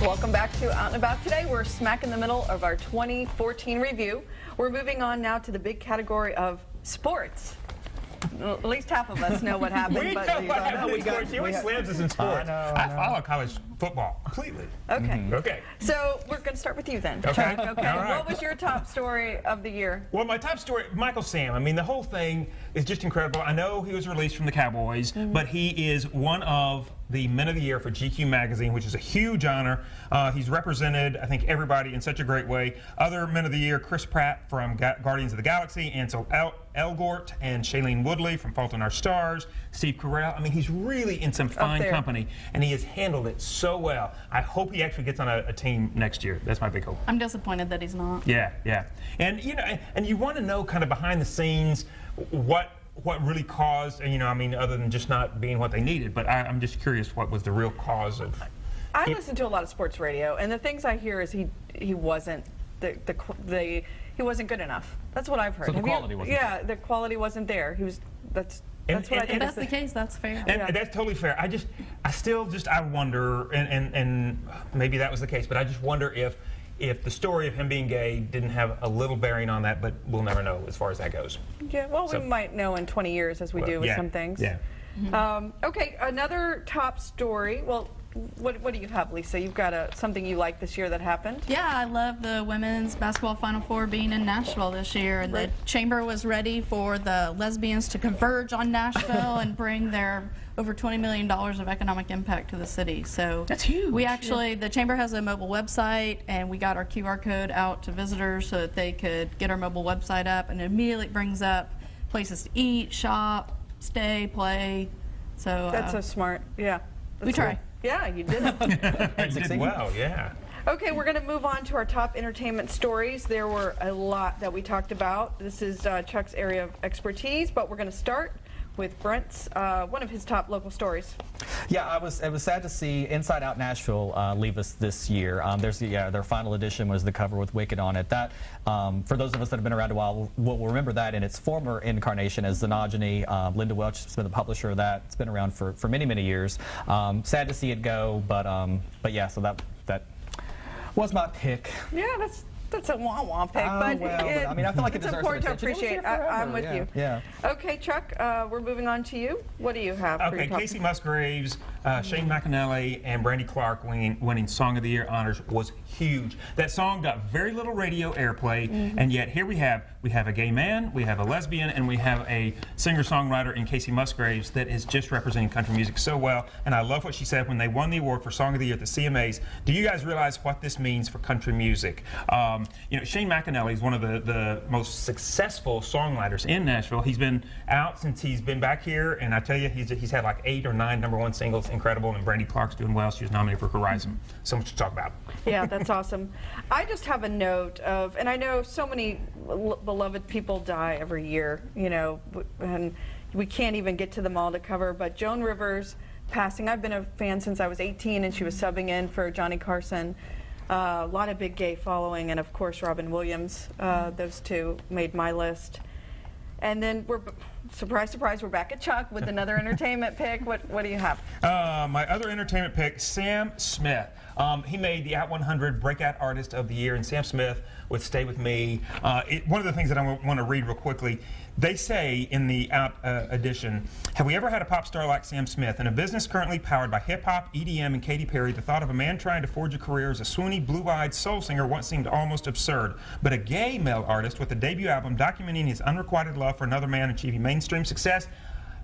Welcome back to Out and About. Today we're smack in the middle of our 2014 review. We're moving on now to the big category of sports. At least half of us know what happened. We know what happened in sports. She always slams us in sports. I follow college football completely. Okay. Okay. So we're going to start with you then. Okay. Chuck, okay. All right. What was your top story of the year? Well, my top story, Michael Sam. I mean, the whole thing is just incredible. I know he was released from the Cowboys, but he is one of the Men of the Year for GQ magazine, which is a huge honor. He's represented, I think, everybody in such a great way. Other Men of the Year, Chris Pratt from Guardians of the Galaxy, Ansel Elgort and Shailene Woodley from Fault in Our Stars, Steve Carell. I mean, he's really in some fine company, and he has handled it so well. I hope he actually gets on a team next year. That's my big hope. I'm disappointed that he's not. Yeah, yeah. And, you know, and you want to know kind of behind the scenes what really caused, and, you know, I mean, other than just not being what they needed, but I'm just curious what was the real cause of. I listen to a lot of sports radio, and the things I hear is he wasn't he wasn't good enough. That's what I've heard. So the quality wasn't there. Yeah, the quality wasn't there. He was. That's what I think. If that's the case, that's fair. And that's totally fair. I still wonder, and maybe that was the case, but I just wonder if the story of him being gay didn't have a little bearing on that, but we'll never know as far as that goes. Yeah, well, we might know in 20 years as we do with some things. Yeah. Okay, another top story. Well, what do you have, Lisa? You've got something you like this year that happened? Yeah, I love the women's basketball Final Four being in Nashville this year. And the chamber was ready for the lesbians to converge on Nashville and bring their over $20 million of economic impact to the city. So that's huge. We actually, the chamber has a mobile website, and we got our QR code out to visitors so that they could get our mobile website up, and it immediately brings up places to eat, shop, stay, play. So that's so smart. Yeah. We try. Cool. Yeah, you did it. You did well, yeah. Okay, we're going to move on to our top entertainment stories. There were a lot that we talked about. This is Chuck's area of expertise, but we're going to start with Brent's, one of his top local stories. Yeah, it was sad to see Inside Out Nashville leave us this year. Their final edition was the cover with Wicked on it. That, for those of us that have been around a while, will remember that in its former incarnation as Xenogeny. Linda Welch has been the publisher of that. It's been around for many, many years. Sad to see it go, but yeah, so that was my pick. Yeah, that's a wah-wah pick, but I mean, I feel like it's important to appreciate. I'm with you. Yeah. Okay, Chuck, we're moving on to you. What do you have? Okay, Casey Musgraves, Shane McAnally, and Brandy Clark winning Song of the Year honors was huge. That song got very little radio airplay, and yet here we have a gay man, we have a lesbian, and we have a singer-songwriter in Casey Musgraves that is just representing country music so well. And I love what she said when they won the award for Song of the Year at the CMAs. Do you guys realize what this means for country music? You know, Shane McAnally is one of the most successful songwriters in Nashville. He's been out since he's been back here, and I tell you, he's had like 8 or 9 #1 singles. Incredible. And Brandy Clark's doing well. She was nominated for Horizon. So much to talk about. Yeah, that's awesome. I just have a note of, and I know so many beloved people die every year, you know, and we can't even get to them all to cover, but Joan Rivers passing. I've been a fan since I was 18, and she was subbing in for Johnny Carson. A lot of big gay following, and of course Robin Williams. Those two made my list. And then surprise, surprise, we're back at Chuck with another entertainment pick. What do you have? My other entertainment pick, Sam Smith. He made the Out 100 Breakout Artist of the Year, and Sam Smith with Stay With Me. One of the things that I want to read real quickly, they say in the Out edition, have we ever had a pop star like Sam Smith? In a business currently powered by hip-hop, EDM, and Katy Perry, the thought of a man trying to forge a career as a swoony, blue-eyed soul singer once seemed almost absurd. But a gay male artist with a debut album documenting his unrequited love for another man achieving mainstream success,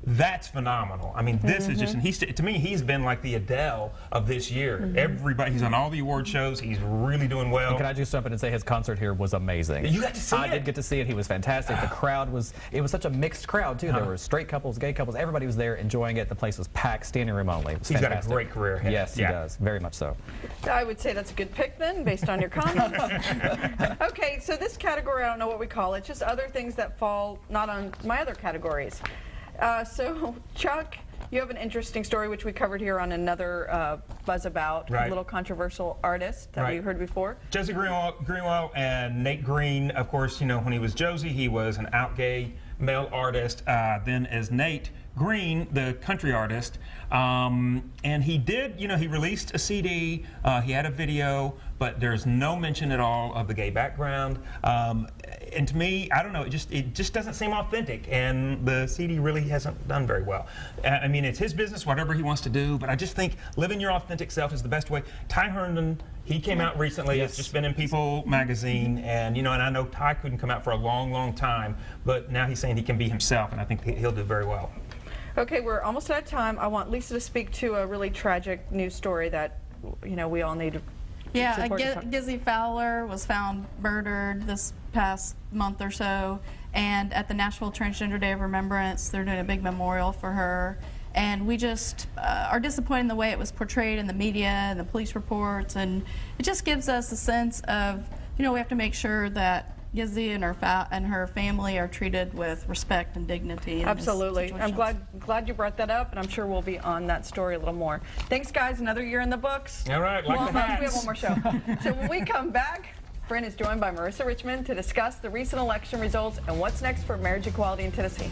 that's phenomenal. I mean, this is just, and to me, he's been like the Adele of this year. Everybody, he's on all the award shows. He's really doing well. And can I just jump in and say his concert here was amazing? You got to see it? I did get to see it. He was fantastic. The crowd it was such a mixed crowd, too. There were straight couples, gay couples. Everybody was there enjoying it. The place was packed, standing room only. It was fantastic. He's got a great career ahead. Yes, he does. Very much so. I would say that's a good pick then, based on your comments. Okay, so this category, I don't know what we call it, just other things that fall not on my other categories. So, Chuck, you have an interesting story which we covered here on another Buzz About, a little controversial artist that we heard before. Josie Greenwell and Nate Green, of course, you know, when he was Josie, he was an out gay male artist, then as Nate Green, the country artist. And he did, he released a CD, he had a video, but there's no mention at all of the gay background. And to me, I don't know, it just doesn't seem authentic, and the CD really hasn't done very well. I mean, it's his business, whatever he wants to do, but I just think living your authentic self is the best way. Ty Herndon, he came out recently. Yes. It's just been in People magazine, and and I know Ty couldn't come out for a long, long time, but now he's saying he can be himself, and I think he'll do very well. Okay, we're almost out of time. I want Lisa to speak to a really tragic news story that we all need to. Yeah, support to talk- Gizzy Fowler was found murdered this past month or so, and at the Nashville Transgender Day of Remembrance, they're doing a big memorial for her. And we just are disappointed in the way it was portrayed in the media and the police reports, and it just gives us a sense of, we have to make sure that Gizzy and her family are treated with respect and dignity. In Absolutely. This I'm situation. glad you brought that up, and I'm sure we'll be on that story a little more. Thanks, guys. Another year in the books. All right, like Well, the we hats. have one more show. So when we come back, Brent is joined by Marissa Richmond to discuss the recent election results and what's next for marriage equality in Tennessee.